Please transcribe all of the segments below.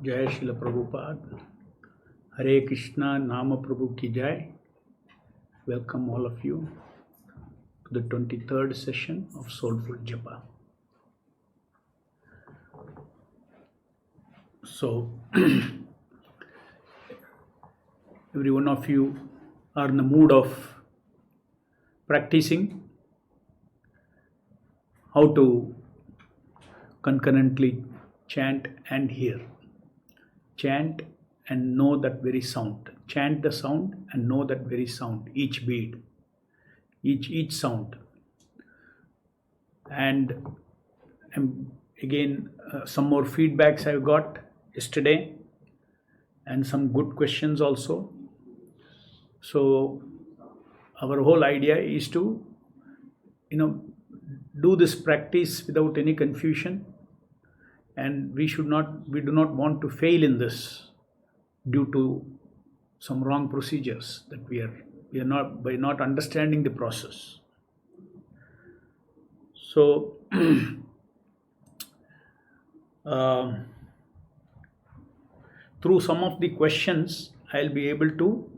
Jai Srila Prabhupada. Hare Krishna, Nama Prabhu ki Jai. Welcome all of you to the 23rd session of Soulful Japa. So, every one of you are in the mood of practicing how to concurrently chant and hear. Chant and know that very sound. Chant the sound and know that very sound, each beat, each sound. And again, some more feedbacks I've got yesterday and some good questions also. So our whole idea is to, do this practice without any confusion. And we do not want to fail in this due to some wrong procedures that we are not, by not understanding the process. So, through some of the questions, I'll be able to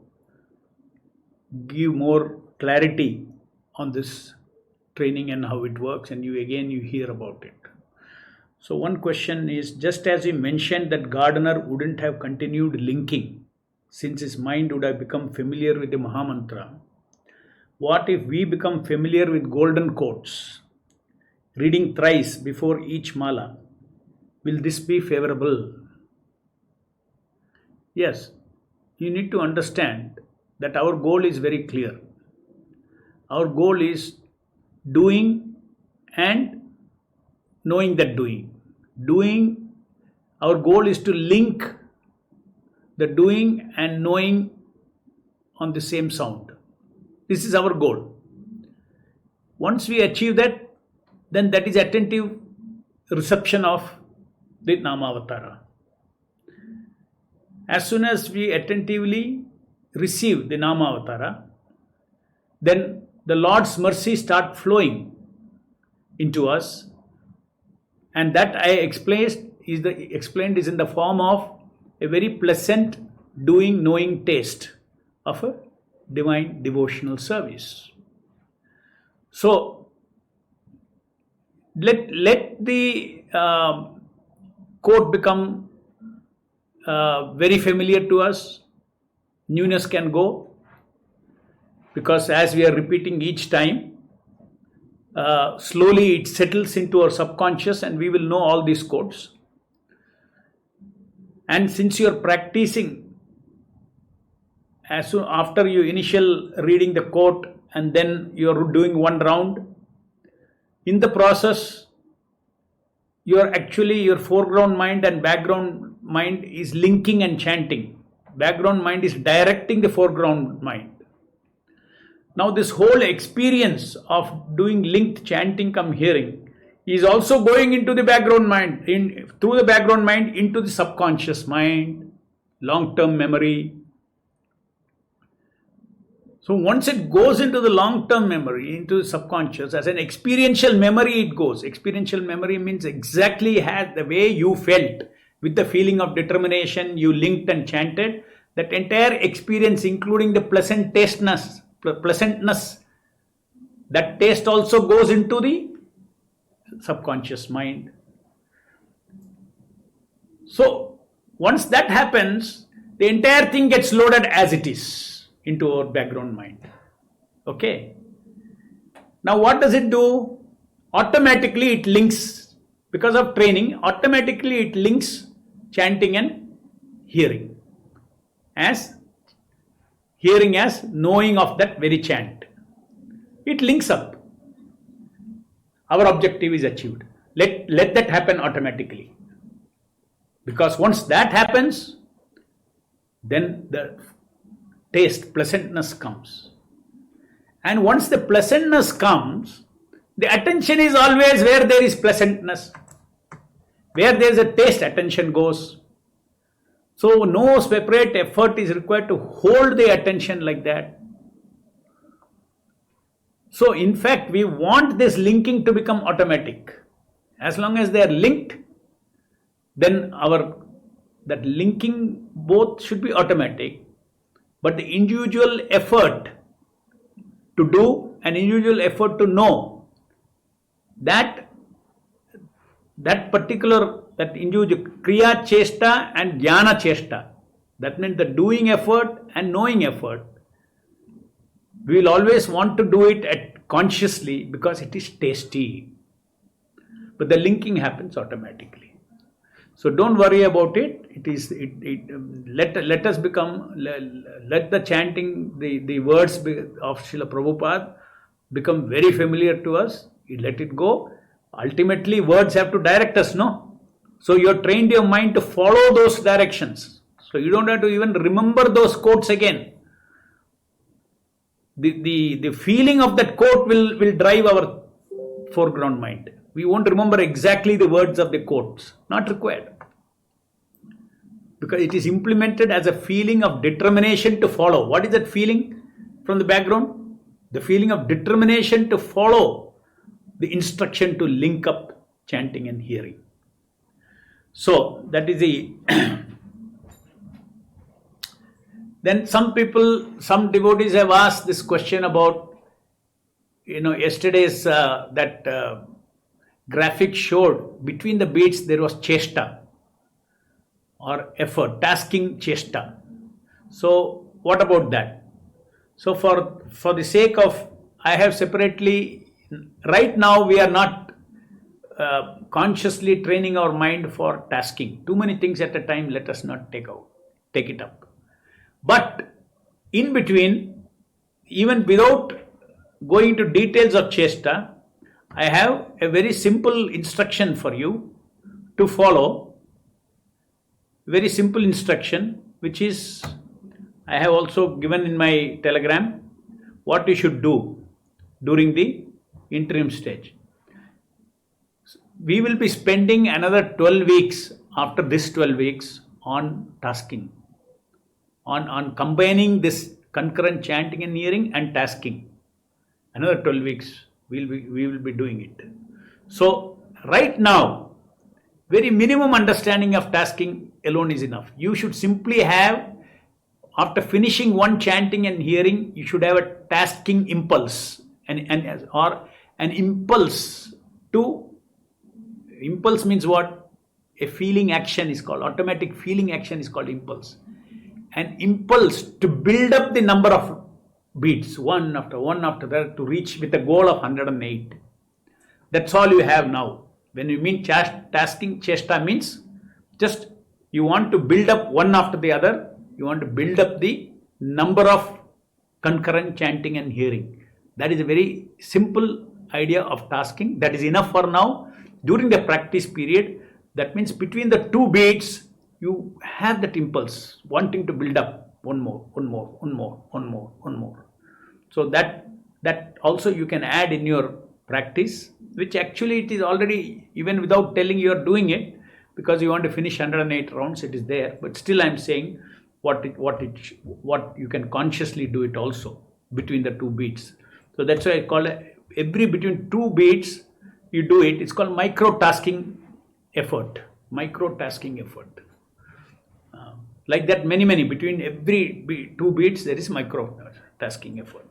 give more clarity on this training and how it works, and you hear about it. So one question is, just as we mentioned that gardener wouldn't have continued linking since his mind would have become familiar with the Mahamantra, what if we become familiar with golden quotes, reading thrice before each mala? Will this be favorable? Yes, you need to understand that our goal is very clear. Our goal is doing and knowing that doing. Our goal is to link the doing and knowing on the same sound. This is our goal. Once we achieve that, then that is attentive reception of the Namavatara. As soon as we attentively receive the Namavatara, then the Lord's mercy start flowing into us. And that I explained is in the form of a very pleasant doing, knowing taste of a divine devotional service. So let the quote become very familiar to us. Newness can go, because as we are repeating each time, slowly it settles into our subconscious and we will know all these quotes. And since you are practicing, as soon after you initial reading the quote and then you are doing one round, in the process your foreground mind and background mind is linking and chanting. Background mind is directing the foreground mind. Now this whole experience of doing linked chanting come hearing is also going into the background mind, through the background mind into the subconscious mind, long-term memory. So once it goes into the long-term memory, into the subconscious, as an experiential memory it goes. Experiential memory means exactly has the way you felt with the feeling of determination, you linked and chanted. That entire experience, including the pleasantness, that taste also goes into the subconscious mind. So once that happens, the entire thing gets loaded as it is into our background mind. Okay. Now what does it do? Automatically it links, because of training, automatically it links chanting and hearing as knowing of that very chant. It links up. Our objective is achieved. Let that happen automatically. Because once that happens, then the taste, pleasantness comes. And once the pleasantness comes, the attention is always where there is pleasantness. Where there is a taste, attention goes. So no separate effort is required to hold the attention like that. So in fact, we want this linking to become automatic. As long as they are linked, then our that linking both should be automatic, but the individual effort to do and individual effort to know, that individual kriya chesta and jnana chesta, that means the doing effort and knowing effort, we will always want to do it consciously because it is tasty, but the linking happens automatically. So don't worry about it. Let us become, let the chanting, the words of Srila Prabhupada become very familiar to us. Let it go. Ultimately, words have to direct us, no? So you have trained your mind to follow those directions. So you don't have to even remember those quotes again. The feeling of that quote will drive our foreground mind. We won't remember exactly the words of the quotes. Not required. Because it is implemented as a feeling of determination to follow. What is that feeling from the background? The feeling of determination to follow the instruction to link up chanting and hearing. So that is the then some devotees have asked this question about, yesterday's graphic showed between the beats there was chesta or effort, tasking chesta. So what about that? So for the sake of, I have separately, right now we are not consciously training our mind for tasking. Too many things at a time, let us not take it up. But in between, even without going to details of chesta, I have a very simple instruction for you to follow. Very simple instruction, which is, I have also given in my telegram, what you should do during the interim stage. We will be spending another 12 weeks after this 12 weeks on tasking, on combining this concurrent chanting and hearing and tasking. Another 12 weeks we will be doing it. So right now, very minimum understanding of tasking alone is enough. You should simply have, after finishing one chanting and hearing, you should have a tasking impulse or an impulse to. Impulse means what? A feeling action is called, automatic feeling action is called impulse. An impulse to build up the number of beats, one after that, to reach with a goal of 108. That's all you have now. When you mean tasking, chesta means just you want to build up one after the other, you want to build up the number of concurrent chanting and hearing. That is a very simple idea of tasking. That is enough for now. During the practice period, that means between the two beats, you have that impulse, wanting to build up one more. So that also you can add in your practice, which actually it is already, even without telling you are doing it, because you want to finish 108 rounds, it is there. But still I'm saying what you can consciously do it also between the two beats. So that's why I call it between two beats, you do it. It's called micro-tasking effort. Like that, many. Between every two beats, there is micro-tasking effort.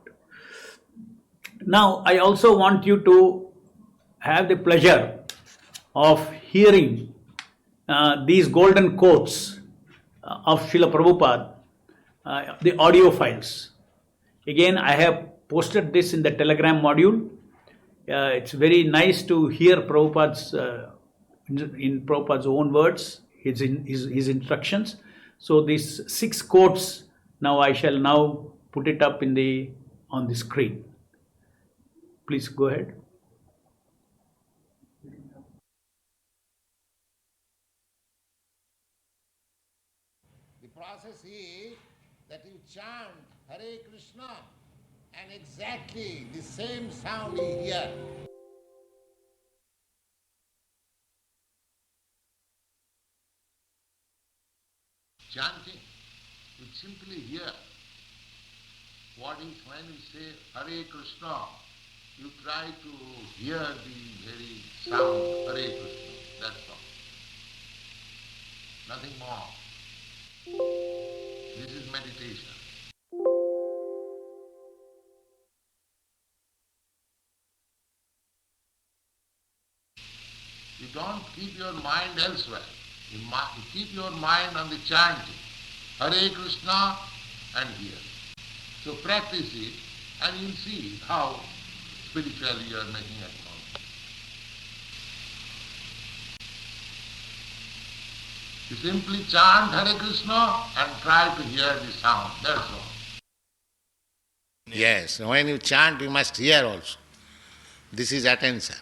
Now, I also want you to have the pleasure of hearing these golden quotes of Srila Prabhupada, the audio files. Again, I have posted this in the Telegram module. It's very nice to hear Prabhupada's in Prabhupada's own words, his instructions. So these 6 quotes, now I shall now put it up on the screen. Please go ahead. The process is that you chant Hare Krishna and exactly the same sound you hear. Chanting, you simply hear what is when you say Hare Krishna, you try to hear the very sound Hare Krishna, that's all. nothing more. This is meditation. You don't keep your mind elsewhere. You keep your mind on the chanting. Hare Krishna and here. So practice it and you'll see how spiritually you are making advance. You simply chant Hare Krishna and try to hear the sound. That's all. Yes, when you chant you must hear also. This is attention.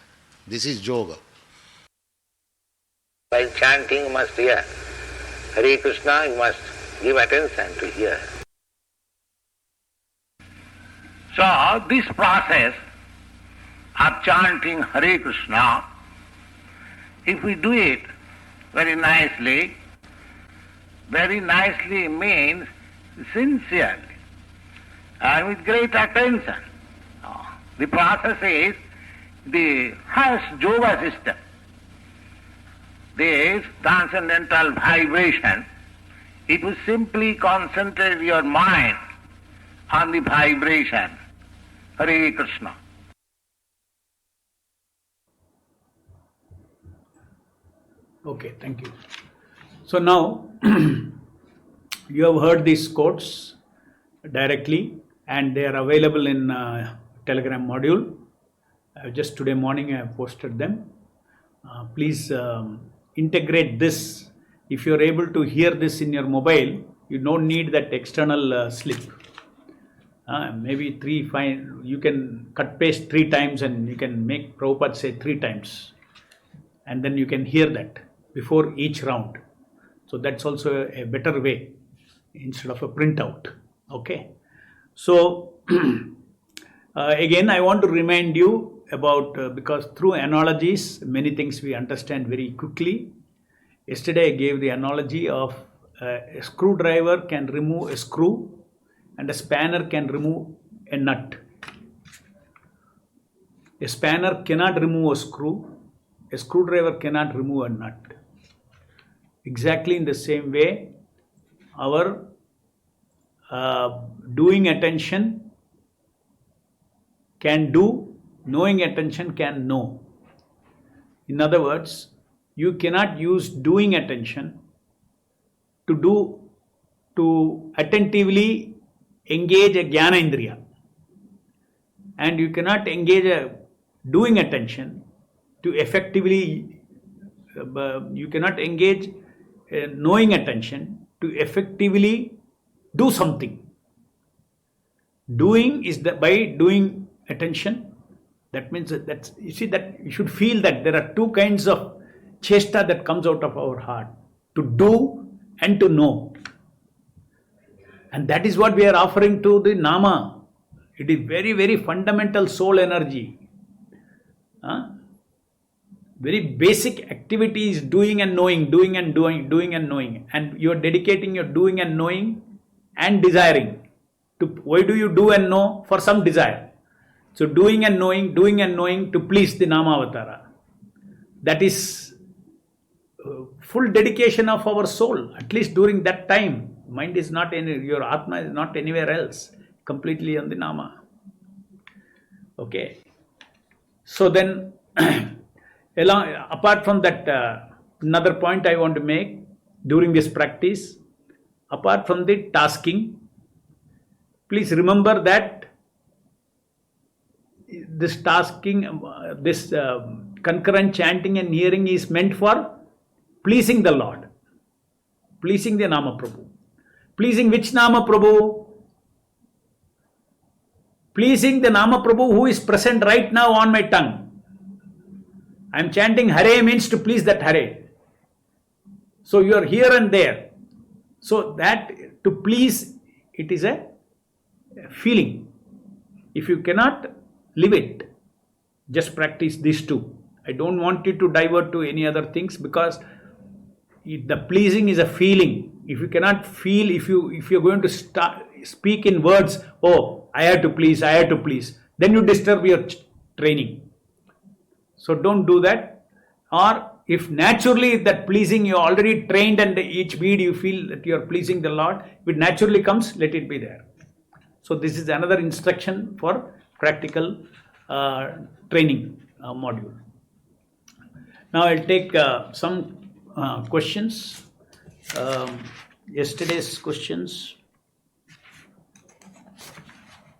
This is yoga. While chanting you must hear. Hare Krishna you must give attention to hear. So this process of chanting Hare Krishna, if we do it very nicely means sincerely and with great attention. The process is the highest yoga system. This transcendental vibration, it will simply concentrate your mind on the vibration. Hare Krishna. Okay, thank you. So now, you have heard these quotes directly and they are available in Telegram module. Just today morning I have posted them. Please integrate this. If you are able to hear this in your mobile, you don't need that external slip. Maybe you can cut paste 3 times and you can make Prabhupada say 3 times. And then you can hear that before each round. So that's also a better way instead of a printout. Okay. So again I want to remind you about, because through analogies many things we understand very quickly. Yesterday I gave the analogy of a screwdriver can remove a screw and a spanner can remove a nut. A spanner cannot remove a screw, a screwdriver cannot remove a nut. Exactly in the same way, our doing attention can do, knowing attention can know. In other words, you cannot use doing attention to attentively engage a jnana indriya, and you cannot engage a doing attention to effectively, you cannot engage a knowing attention to effectively do something. Doing is by doing attention. That means that you see that you should feel that there are 2 kinds of chesta that comes out of our heart: to do and to know. And that is what we are offering to the Nama. It is very, very fundamental soul energy. Very basic activity is doing and knowing, doing and doing and knowing. And you are dedicating your doing and knowing and desiring. Why do you do and know? For some desire. So doing and knowing to please the Nama Avatara. That is full dedication of our soul, at least during that time. Mind is not your Atma is not anywhere else, completely on the Nama. Okay. So then, apart from that, another point I want to make during this practice, apart from the tasking, please remember that this tasking, this concurrent chanting and hearing is meant for pleasing the Lord, pleasing the Nama Prabhu. Pleasing which Nama Prabhu? Pleasing the Nama Prabhu who is present right now on my tongue. I am chanting Hare means to please that Hare. So you are here and there. So that to please, it is a feeling. If you cannot live it, just practice these 2. I don't want you to divert to any other things, because the pleasing is a feeling. If you cannot feel, if you're going to speak in words, oh, I have to please, then you disturb your training. So don't do that. Or if naturally that pleasing, you are already trained and each bead you feel that you are pleasing the Lord, if it naturally comes, let it be there. So this is another instruction for practical training module. Now I'll take some questions. Yesterday's questions.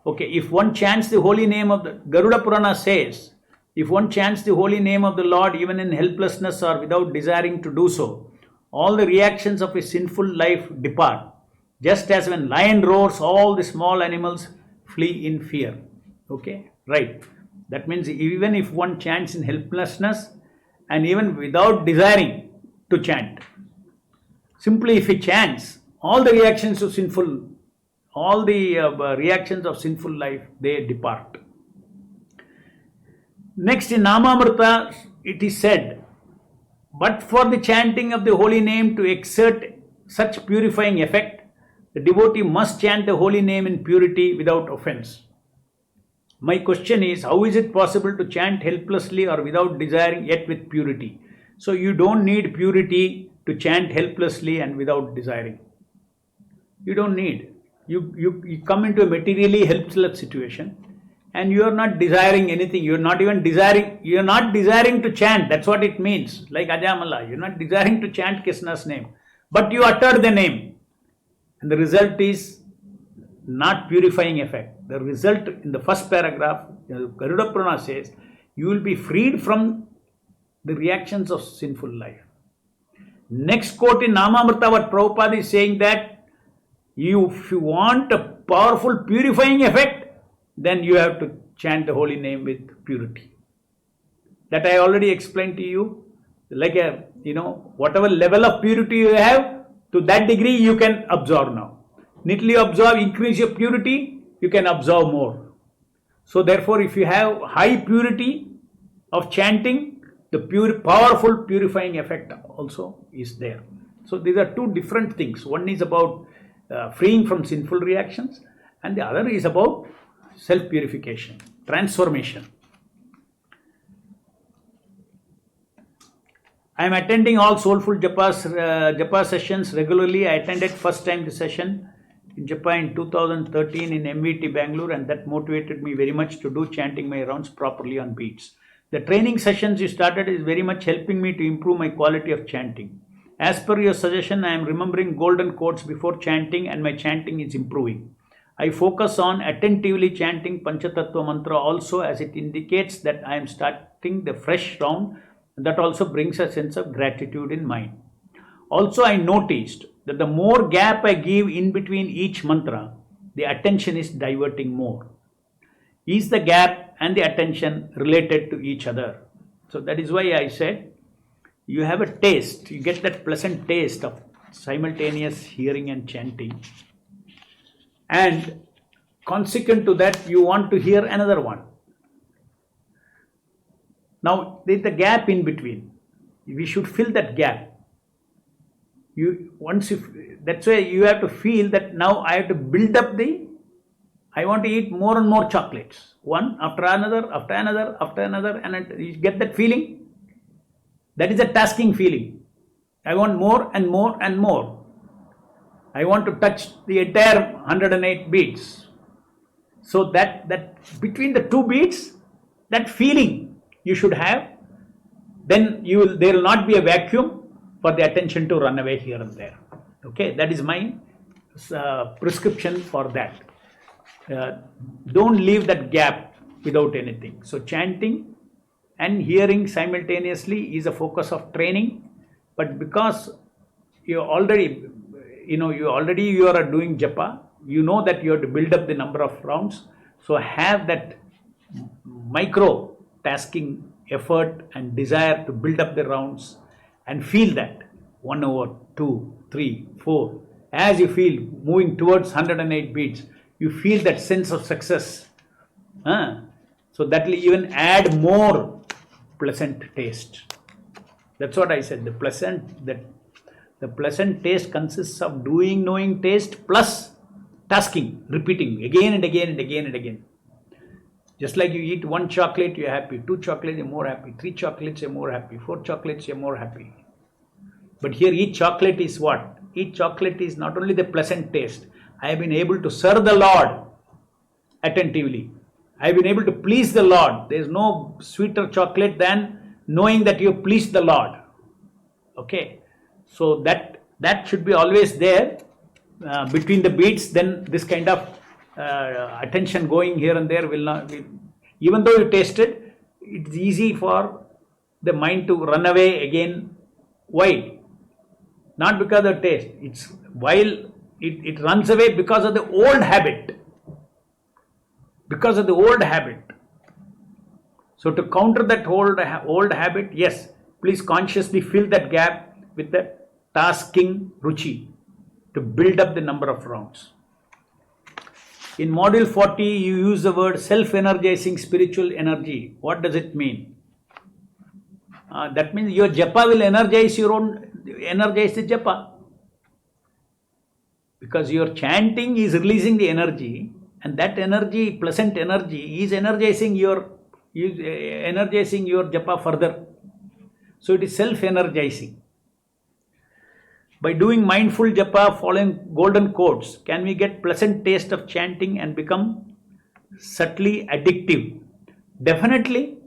Okay, if one chants the holy name of the Garuda Purana says, if one chants the holy name of the Lord even in helplessness or without desiring to do so, all the reactions of a sinful life depart. Just as when lion roars, all the small animals flee in fear. Okay, right. That means even if one chants in helplessness and even without desiring to chant, simply if he chants, all the reactions of sinful life, they depart. Next in Namamrita, it is said, but for the chanting of the holy name to exert such purifying effect, the devotee must chant the holy name in purity without offense. My question is, how is it possible to chant helplessly or without desiring yet with purity? So you don't need purity to chant helplessly and without desiring. You don't need. You come into a materially helpless situation and you are not desiring anything. You are not desiring to chant. That's what it means. Like Ajamala, you are not desiring to chant Krishna's name. But you utter the name. And the result is not purifying effect. The result in the first paragraph, Garuda Purana says, you will be freed from the reactions of sinful life. Next quote in Namamrita, what Prabhupada is saying that if you want a powerful purifying effect, then you have to chant the holy name with purity. That I already explained to you. Like whatever level of purity you have, to that degree you can absorb now. Neatly absorb, increase your purity, you can absorb more. So therefore, if you have high purity of chanting, the powerful purifying effect also is there. So these are two different things. One is about freeing from sinful reactions, and the other is about self-purification, transformation. I am attending all Soulful Japa sessions regularly. I attended first time the session in Japa in 2013 in MVT Bangalore, and that motivated me very much to do chanting my rounds properly on beats. The training sessions you started is very much helping me to improve my quality of chanting. As per your suggestion, I am remembering golden quotes before chanting and my chanting is improving. I focus on attentively chanting Panchatattva mantra also, as it indicates that I am starting the fresh round. That also brings a sense of gratitude in mind. Also, I noticed that the more gap I give in between each mantra, the attention is diverting more. Is the gap and the attention related to each other? So that is why I said, you have a taste, you get that pleasant taste of simultaneous hearing and chanting. And consequent to that, you want to hear another one. Now, there is the gap in between. We should fill that gap. That's why you have to feel that now I have to build up I want to eat more and more chocolates. One after another, after another, after another, and you get that feeling. That is a tasking feeling. I want more and more and more. I want to touch the entire 108 beats. So that between the two beats, that feeling you should have, then there will not be a vacuum for the attention to run away here and there. Okay, that is my prescription for that. Don't leave that gap without anything. So chanting and hearing simultaneously is a focus of training, but because you are doing japa, you know that you have to build up the number of rounds. So have that micro tasking effort and desire to build up the rounds, and feel that 1 over 2, 3, 4. As you feel moving towards 108 beats, you feel that sense of success. So that will even add more pleasant taste. That's what I said. The pleasant taste consists of doing, knowing taste plus tasking, repeating again and again and again and again. Just like you eat one chocolate, you're happy. 2 chocolates, you're more happy. 3 chocolates, you're more happy. 4 chocolates, you're more happy. But here each chocolate is what? Each chocolate is not only the pleasant taste. I have been able to serve the Lord attentively. I have been able to please the Lord. There is no sweeter chocolate than knowing that you please the Lord. Okay. So that should be always there between the beats. Then this kind of attention going here and there will not be. Even though you tasted, it's easy for the mind to run away again. Why? Not because of taste. It's while it runs away because of the old habit. Because of the old habit. So to counter that old habit, yes, please consciously fill that gap with the tasking ruchi to build up the number of rounds. In module 40, you use the word self-energizing spiritual energy. What does it mean? That means your japa will energize the japa. Because your chanting is releasing the energy, and that energy, pleasant energy, is energizing your japa further. So it is self-energizing. By doing mindful japa, following golden codes, can we get pleasant taste of chanting and become subtly addictive? Definitely.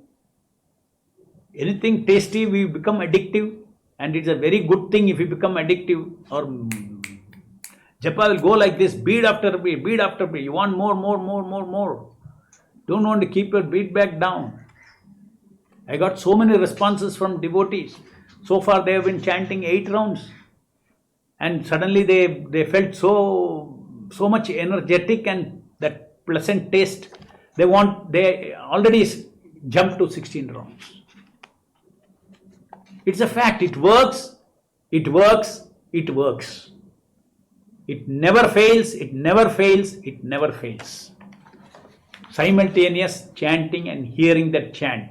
Anything tasty, we become addictive, and it's a very good thing if we become addictive. Or japa will go like this, bead after bead, bead after bead. You want more. Don't want to keep your beat back down. I got so many responses from devotees. So far they have been chanting 8 rounds. And suddenly they felt so much energetic and that pleasant taste. They already jumped to 16 rounds. It's a fact. It works. It works. It works. It never fails. It never fails. It never fails. Simultaneous chanting and hearing that chant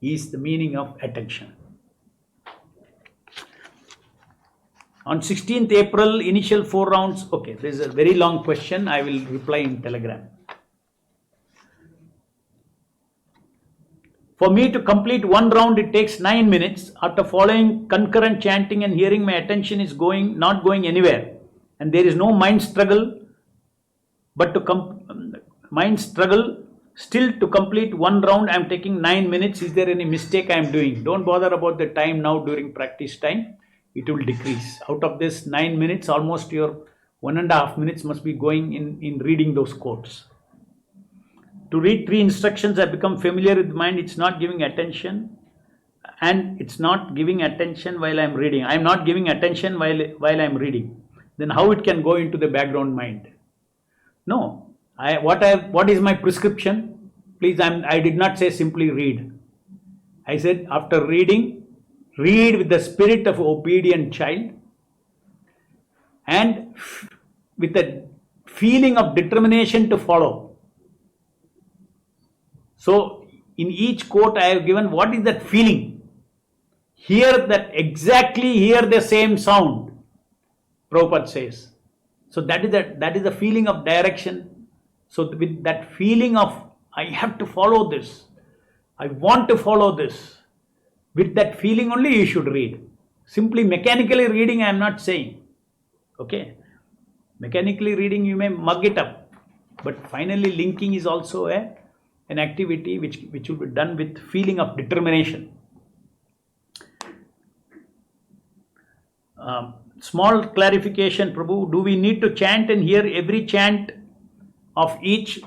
is the meaning of attention. On 16th April, initial 4 rounds. Okay, this is a very long question. I will reply in Telegram. For me to complete 1 round, it takes 9 minutes. After following concurrent chanting and hearing, my attention is not going anywhere. And there is no mind struggle. But still to complete 1 round, I am taking 9 minutes. Is there any mistake I am doing? Don't bother about the time now during practice time. It will decrease. Out of this 9 minutes, almost your 1.5 minutes must be going in reading those quotes. To read 3 instructions, I become familiar with mind. It's not giving attention, and it's not giving attention while I'm reading. I'm not giving attention while I'm reading. Then how it can go into the background mind? No. What is my prescription? Please, I did not say simply read. I said after reading, read with the spirit of obedient child and with a feeling of determination to follow. So in each quote I have given what is that feeling. Hear the same sound, Prabhupada says. So that is the feeling of direction. So with that feeling of I have to follow this, I want to follow this, with that feeling only you should read. Simply mechanically reading I am not saying. Okay. Mechanically reading you may mug it up. But finally linking is also an activity which will be done with feeling of determination. Small clarification, Prabhu. Do we need to chant and hear every chant of each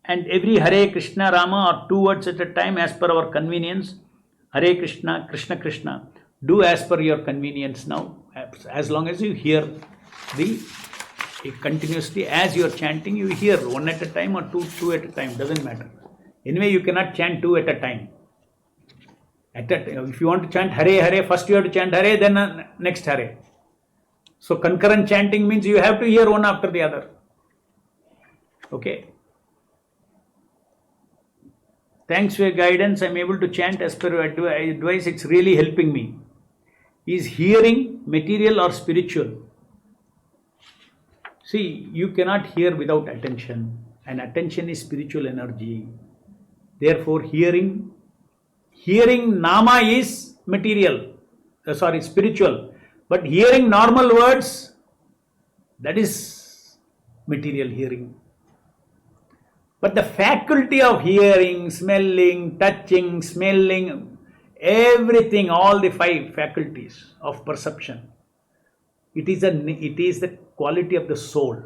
and every Hare Krishna Rama or 2 words at a time as per our convenience? Hare Krishna, Krishna Krishna. Do as per your convenience now. As long as you hear continuously as you are chanting, you hear 1 at a time or two at a time. Doesn't matter. Anyway, you cannot chant 2 at a time. If you want to chant Hare Hare, first you have to chant Hare, then next Hare. So concurrent chanting means you have to hear one after the other. Okay. Thanks for your guidance. I am able to chant as per your advice. It's really helping me. Is hearing material or spiritual? See, you cannot hear without attention. And attention is spiritual energy. Therefore, hearing nama is spiritual. But hearing normal words, that is material hearing. But the faculty of hearing, smelling, touching, smelling, everything, all the 5 faculties of perception, it is the quality of the soul.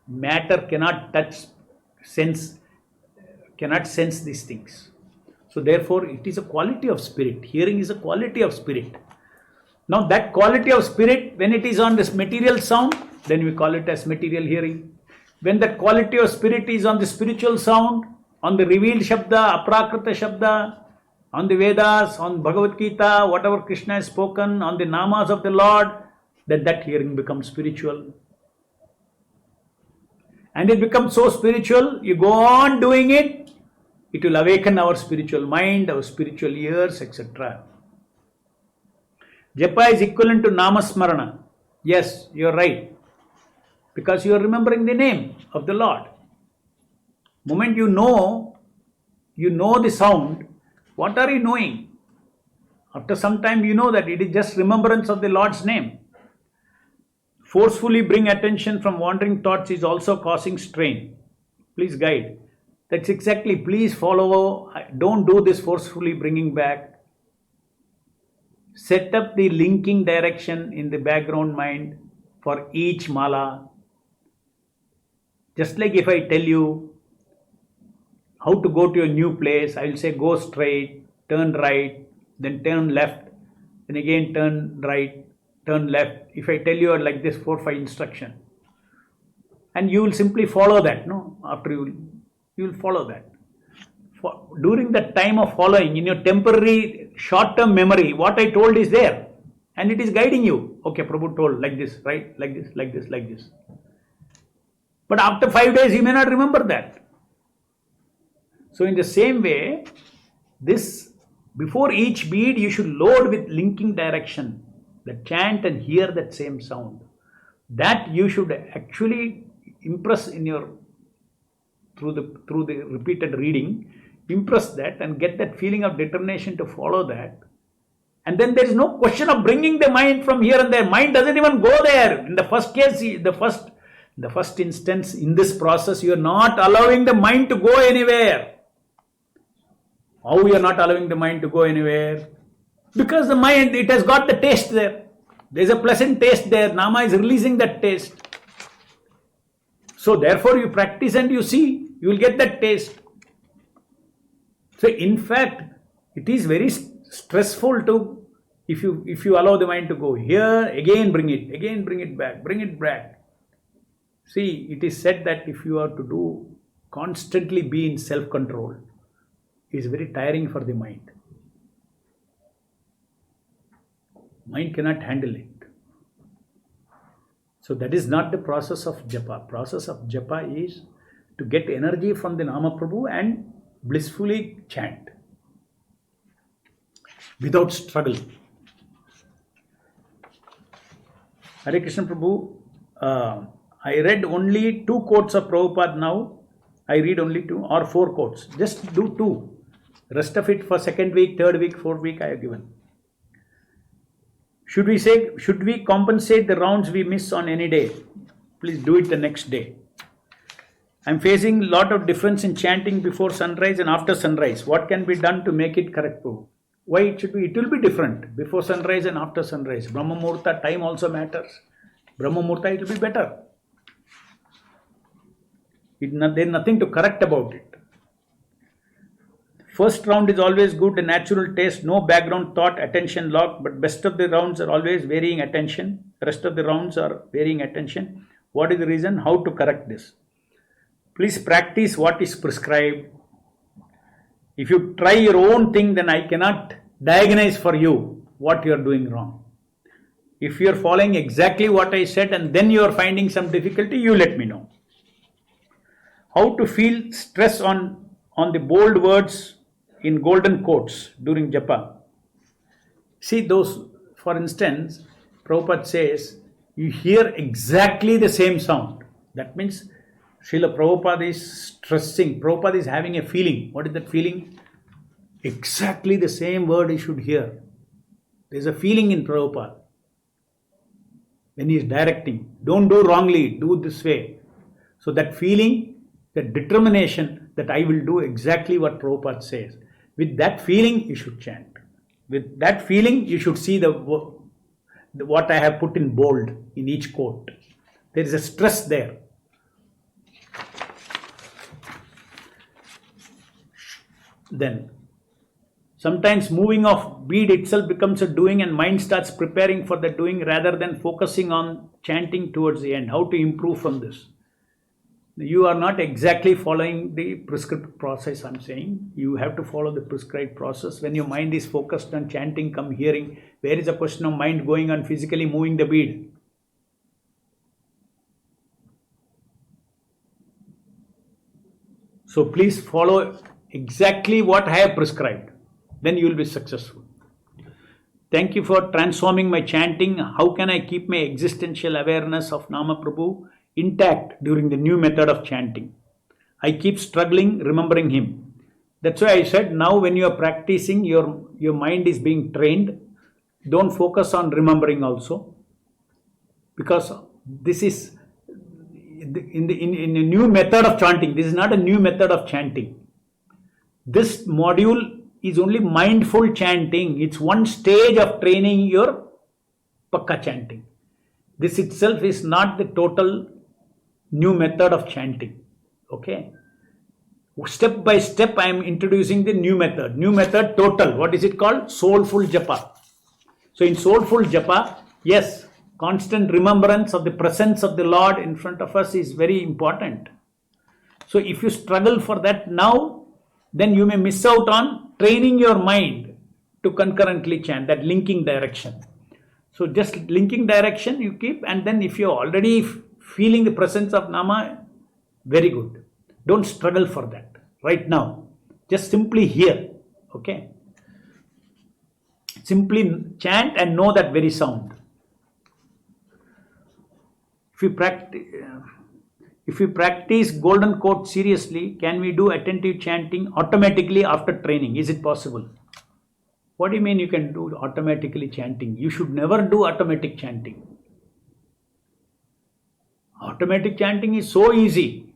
Matter cannot sense these things. So therefore, it is a quality of spirit. Hearing is a quality of spirit. Now that quality of spirit, when it is on this material sound, then we call it as material hearing. When that quality of spirit is on the spiritual sound, on the revealed Shabda, Aprakrita Shabda, on the Vedas, on Bhagavad Gita, whatever Krishna has spoken, on the namas of the Lord, then that hearing becomes spiritual. And it becomes so spiritual, you go on doing it, it will awaken our spiritual mind, our spiritual ears, etc. Japa is equivalent to Namasmarana. Yes, you are right. Because you are remembering the name of the Lord. Moment you know the sound, what are you knowing? After some time you know that it is just remembrance of the Lord's name. Forcefully bring attention from wandering thoughts is also causing strain. Please guide. That's exactly, please follow. Don't do this forcefully bringing back. Set up the linking direction in the background mind for each mala. Just like if I tell you how to go to a new place, I will say go straight, turn right, then turn left, then again turn right, turn left. If I tell you like this 4-5 instruction, and you will simply follow that, no? After you will follow that. During the time of following, in your temporary short-term memory, what I told is there, and it is guiding you. Okay, Prabhu told like this, right? Like this, like this, like this. But after 5 days, you may not remember that. So in the same way, this before each bead, you should load with linking direction. The chant and hear that same sound. That you should actually impress in your through the repeated reading, impress that and get that feeling of determination to follow that. And then there is no question of bringing the mind from here and there. Mind doesn't even go there. In the first case, the first instance in this process, you are not allowing the mind to go anywhere. How you are not allowing the mind to go anywhere? Because the mind, it has got the taste there. There is a pleasant taste there. Nama is releasing that taste. So therefore you practice and you see, you will get that taste. So in fact, it is very stressful to, if you allow the mind to go here, again bring it back. See, it is said that if you are to constantly be in self-control, it is very tiring for the mind. Mind cannot handle it. So that is not the process of japa. Process of japa is to get energy from the Nama Prabhu and blissfully chant without struggle. Hare Krishna Prabhu, I read only 2 quotes of Prabhupada now. I read only 2 or 4 quotes. Just do 2. Rest of it for 2nd week, 3rd week, 4th week I have given. Should we compensate the rounds we miss on any day? Please do it the next day. I am facing a lot of difference in chanting before sunrise and after sunrise. What can be done to make it correct? Why it should be? It will be different before sunrise and after sunrise. Brahma Muhurta time also matters. Brahma Muhurta it will be better. There is nothing to correct about it. First round is always good, a natural taste, no background thought, attention locked, but best of the rounds are always varying attention. Rest of the rounds are varying attention. What is the reason? How to correct this? Please practice what is prescribed. If you try your own thing, then I cannot diagnose for you what you are doing wrong. If you are following exactly what I said and then you are finding some difficulty, you let me know. How to feel stress on the bold words in golden quotes during japa. See those, for instance, Prabhupada says, you hear exactly the same sound. That means Srila Prabhupada is stressing, Prabhupada is having a feeling. What is that feeling? Exactly the same word he should hear. There is a feeling in Prabhupada when he is directing. Don't do wrongly, do this way. So that feeling, that determination that I will do exactly what Prabhupada says. With that feeling, you should chant. With that feeling, you should see what I have put in bold in each quote. There is a stress there. Then, sometimes moving of bead itself becomes a doing and mind starts preparing for the doing rather than focusing on chanting towards the end. How to improve from this? You are not exactly following the prescribed process, I'm saying. You have to follow the prescribed process. When your mind is focused on chanting, come hearing, where is the question of mind going on physically moving the bead? So please follow exactly what I have prescribed. Then you will be successful. Thank you for transforming my chanting. How can I keep my existential awareness of Nama Prabhu intact during the new method of chanting? I keep struggling remembering him. That's why I said now when you are practicing, your mind is being trained. Don't focus on remembering also. Because this is in a new method of chanting. This is not a new method of chanting. This module is only mindful chanting. It's one stage of training your Pakka chanting. This itself is not the total new method of chanting. Okay? Step by step I am introducing the new method. New method total. What is it called? Soulful Japa. So in Soulful Japa, yes, constant remembrance of the presence of the Lord in front of us is very important. So if you struggle for that now, then you may miss out on training your mind to concurrently chant, that linking direction. So just linking direction you keep, and then if you're already feeling the presence of Nama, very good. Don't struggle for that right now. Just simply hear. Okay? Simply chant and know that very sound. If we practice golden quote seriously, can we do attentive chanting automatically after training? Is it possible? What do you mean you can do automatically chanting? You should never do automatic chanting. Automatic chanting is so easy.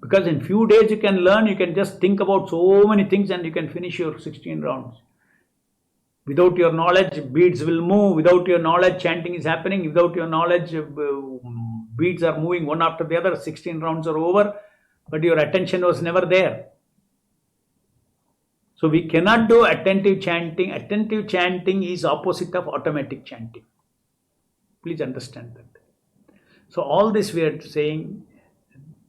Because in few days you can learn, you can just think about so many things and you can finish your 16 rounds. Without your knowledge, beads will move. Without your knowledge, chanting is happening. Without your knowledge, beads are moving one after the other. 16 rounds are over, but your attention was never there. So we cannot do attentive chanting. Attentive chanting is opposite of automatic chanting. Please understand that. So all this we are saying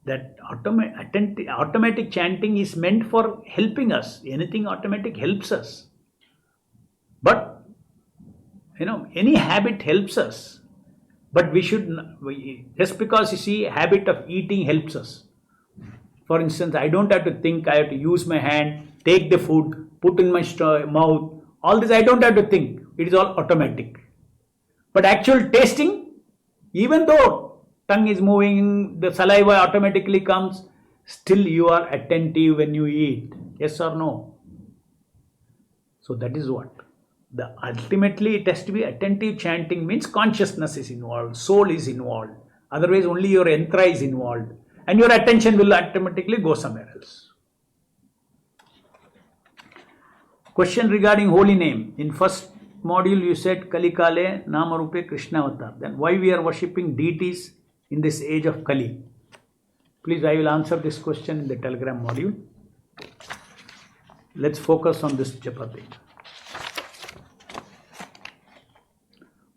that automatic chanting is meant for helping us. Anything automatic helps us. But, any habit helps us. But we should, just because you see, habit of eating helps us. For instance, I don't have to think, I have to use my hand, take the food, put in my mouth. All this I don't have to think. It is all automatic. But actual tasting, even though tongue is moving, the saliva automatically comes, still you are attentive when you eat. Yes or no? So that is what. Ultimately it has to be attentive chanting, means consciousness is involved, soul is involved. Otherwise only your yantra is involved and your attention will automatically go somewhere else. Question regarding holy name. In first module you said Kali Kale Nama Rupe Krishna Avatar. Then why we are worshipping deities in this age of Kali? Please, I will answer this question in the Telegram module. Let's focus on this japa thing.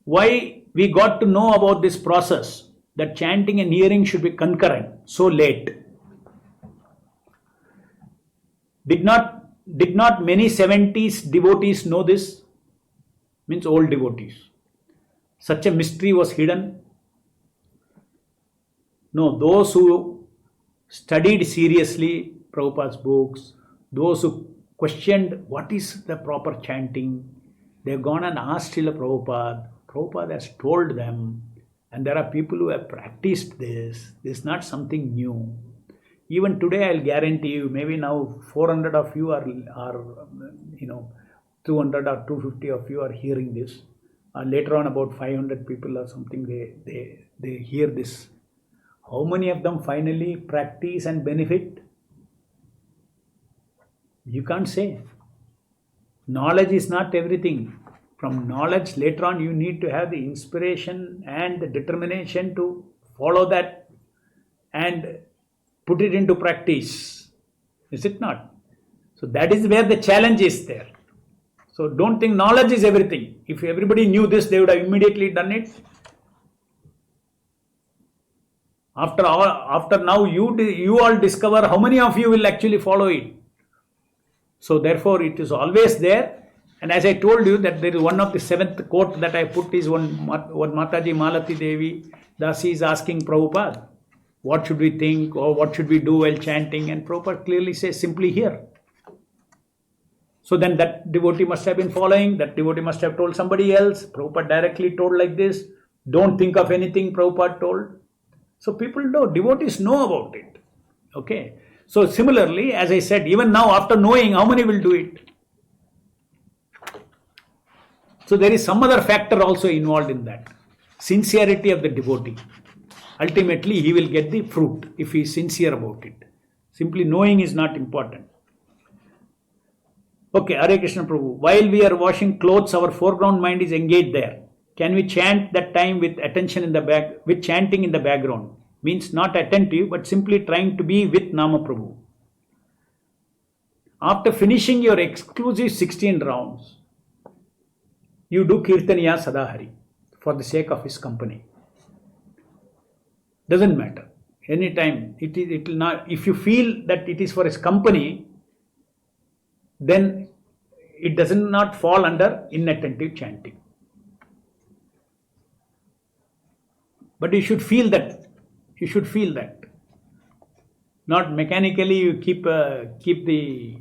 Why we got to know about this process, that chanting and hearing should be concurrent, so late? Did not many 70s devotees know this? Means old devotees. Such a mystery was hidden. No, those who studied seriously Prabhupada's books, those who questioned what is the proper chanting, they have gone and asked Srila Prabhupada. Prabhupada has told them And there are people who have practiced this. This is not something new. Even today, I'll guarantee you, maybe now 400 of you are 200 or 250 of you are hearing this. Later on, about 500 people or something, they hear this. How many of them finally practice and benefit? You can't say. Knowledge is not everything. From knowledge, later on, you need to have the inspiration and the determination to follow that and put it into practice. Is it not? So that is where the challenge is there. So don't think knowledge is everything. If everybody knew this, they would have immediately done it. After now, you all discover how many of you will actually follow it. So therefore, it is always there. And as I told you, that there is one of the seventh quote that I put is one Mataji Malati Devi Dasi is asking Prabhupada, what should we think or what should we do while chanting? And Prabhupada clearly says, simply hear. So then that devotee must have been following, that devotee must have told somebody else. Prabhupada directly told like this, don't think of anything, Prabhupada told. So people know, devotees know about it. Okay. So similarly, as I said, even now after knowing, how many will do it? So there is some other factor also involved in that. Sincerity of the devotee. Ultimately, he will get the fruit if he is sincere about it. Simply knowing is not important. Okay, Hare Krishna Prabhu. While we are washing clothes, our foreground mind is engaged there. Can we chant that time with attention in the back, with chanting in the background? Means not attentive, but simply trying to be with Nama Prabhu. After finishing your exclusive 16 rounds, you do Kirtaniya Sadahari for the sake of his company. Doesn't matter. Anytime, it will not. If you feel that it is for his company, then it does not fall under inattentive chanting. But you should feel that. You should feel that. Not mechanically you keep the.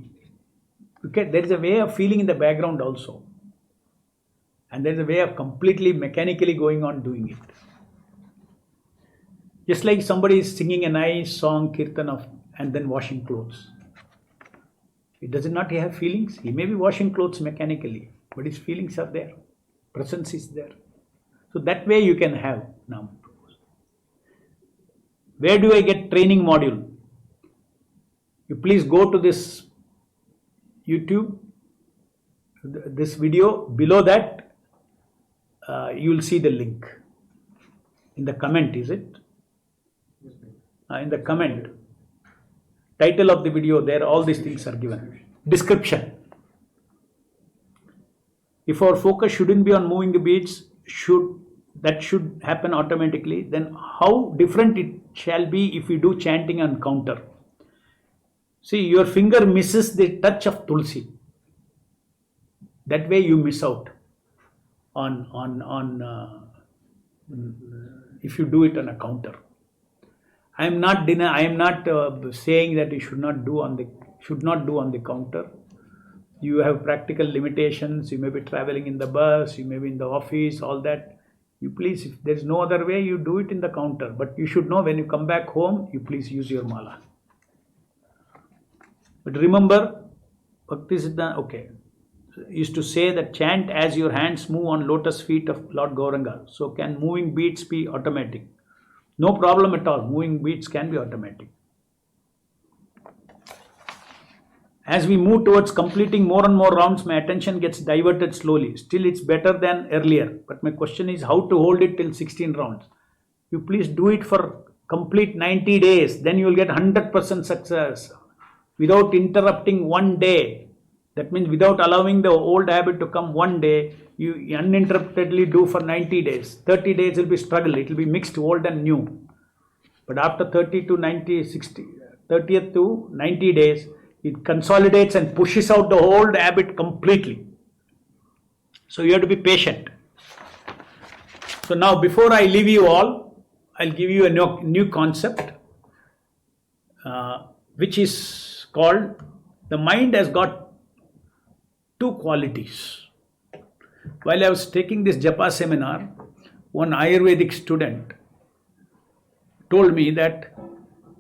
Okay, there is a way of feeling in the background also. And there is a way of completely mechanically going on doing it. Just like somebody is singing a nice song, kirtan and then washing clothes. It does not have feelings. He may be washing clothes mechanically, but his feelings are there. Presence is there. So that way you can have Nama. Where do I get training module? You please go to this YouTube, this video. Below that, you will see the link. In the comment, is it? In the comment. Title of the video, there all these things are given. Description. If our focus shouldn't be on moving the beads, that should happen automatically, then how different it shall be if we do chanting on counter. See, your finger misses the touch of Tulsi. That way you miss out on if you do it on a counter. I am not saying that you should not do on the counter. You have practical limitations. You may be traveling in the bus, you may be in the office, all that. You please, if there is no other way, you do it in the counter. But you should know when you come back home, you please use your mala. But remember, Bhaktisiddhanta, okay, used to say that chant as your hands move on lotus feet of Lord Gauranga. So can moving beats be automatic? No problem at all. Moving beats can be automatic. As we move towards completing more and more rounds, my attention gets diverted slowly. Still, it's better than earlier. But my question is how to hold it till 16 rounds. You please do it for complete 90 days. Then you will get 100% success without interrupting one day. That means without allowing the old habit to come one day, you uninterruptedly do for 90 days. 30 days will be struggle. It will be mixed old and new. But after 30th to 90 days, it consolidates and pushes out the old habit completely. So you have to be patient. So now before I leave you all, I'll give you a new concept, which is called, the mind has got two qualities. While I was taking this Japa seminar, one Ayurvedic student told me that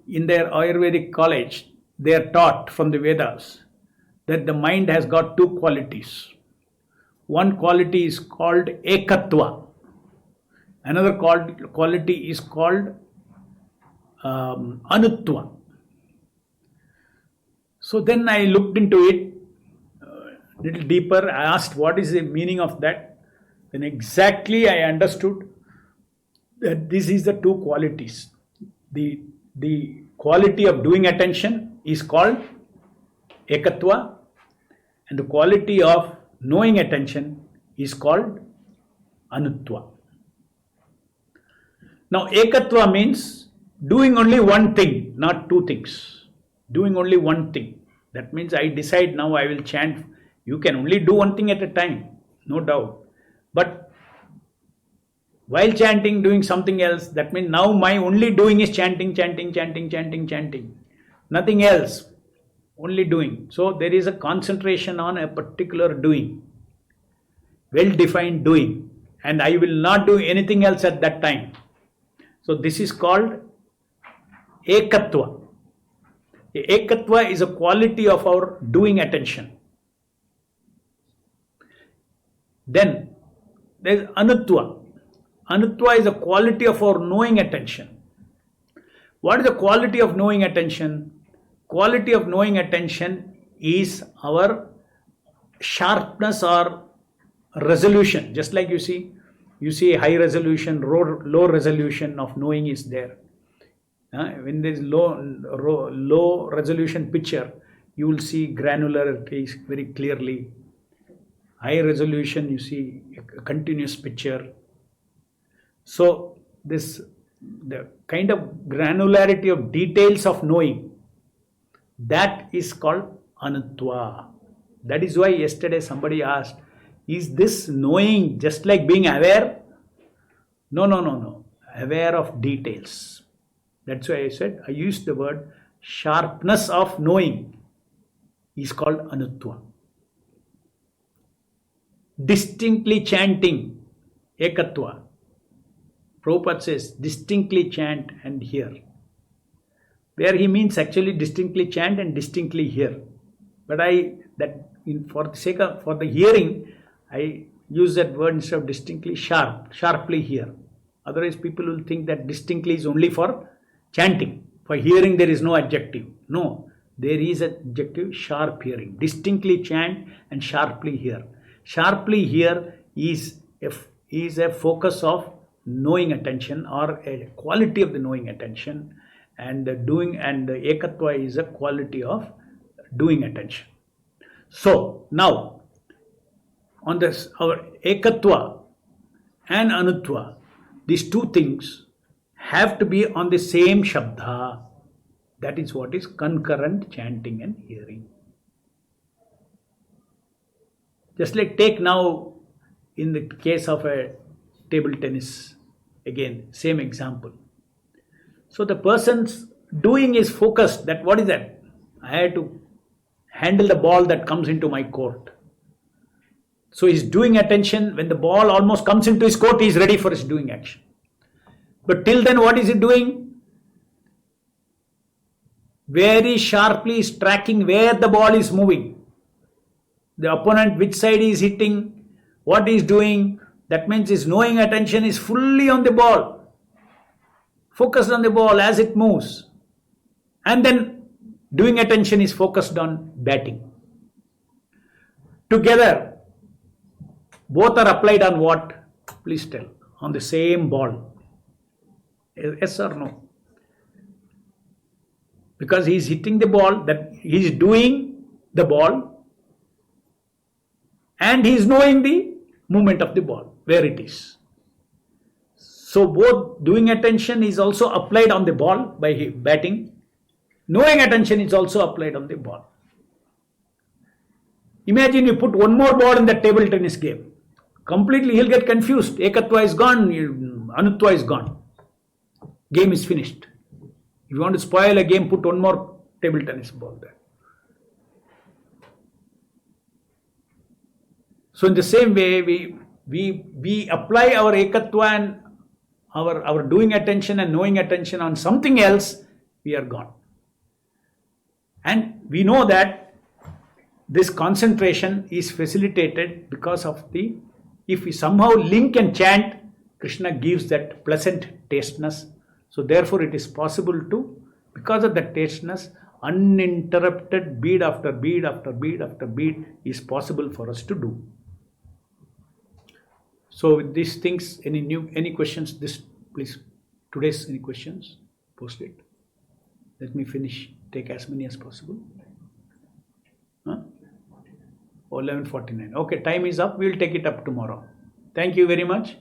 in their Ayurvedic college, they are taught from the Vedas that the mind has got two qualities. One quality is called Akatwa. Another quality is called anutwa. So then I looked into it a little deeper. I asked what is the meaning of that. Then exactly I understood that this is the two qualities. The quality of doing attention is called Akatwa, and the quality of knowing attention is called anutwa. Now, Akatwa means doing only one thing, not two things. Doing only one thing. That means I decide now I will chant. You can only do one thing at a time, no doubt. But while chanting, doing something else, that means now my only doing is chanting. Nothing else, only doing. So there is a concentration on a particular doing, well-defined doing, and I will not do anything else at that time. So this is called Akatwa. Akatwa is a quality of our doing attention. Then there is anutwa. Anutwa is a quality of our knowing attention. What is the quality of knowing attention? Quality of knowing attention is our sharpness or resolution. Just like you see high resolution, low resolution of knowing is there. When there is low resolution picture, you will see granularity very clearly. High resolution, you see a continuous picture. So the kind of granularity of details of knowing, that is called anutwa. That is why yesterday somebody asked, is this knowing just like being aware? No. Aware of details. That's why I said, I used the word sharpness of knowing is called anutwa. Distinctly chanting, Akatwa. Prabhupada says, distinctly chant and hear. Where he means actually distinctly chant and distinctly hear. But for the hearing, I use that word instead of distinctly sharply hear. Otherwise people will think that distinctly is only for chanting. For hearing there is no adjective. No, there is an adjective, sharp hearing. Distinctly chant and sharply hear. Sharply hear is a focus of knowing attention or a quality of the knowing attention, and the Akatwa is a quality of doing attention. So now on this, our Akatwa and Anutwa, these two things have to be on the same Shabda. That is what is concurrent chanting and hearing. Just like take now in the case of a table tennis, again, same example. So the person's doing is focused, that what is that? I have to handle the ball that comes into my court. So he's doing attention. When the ball almost comes into his court, he is ready for his doing action. But till then, what is he doing? Very sharply is tracking where the ball is moving. The opponent, which side he is hitting, what he is doing. That means his knowing attention is fully on the ball. Focused on the ball as it moves. And then doing attention is focused on batting. Together, both are applied on what? Please tell. On the same ball. Yes or no? Because he is hitting the ball, that he is doing the ball, and he is knowing the movement of the ball, where it is. So both doing attention is also applied on the ball by batting. Knowing attention is also applied on the ball. Imagine you put one more ball in the table tennis game. Completely he'll get confused. Akatwa is gone, Anutwa is gone. Game is finished. If you want to spoil a game, put one more table tennis ball there. So in the same way, we apply our ekatwa and our doing attention and knowing attention on something else, we are gone. And we know that this concentration is facilitated because of if we somehow link and chant, Krishna gives that pleasant tasteness. So therefore it is possible to, because of that tasteness, uninterrupted bead after bead after bead after bead is possible for us to do. So with these things, any questions? Please, today's any questions? Post it. Let me finish. Take as many as possible. Huh? 11:49. Okay, time is up. We will take it up tomorrow. Thank you very much.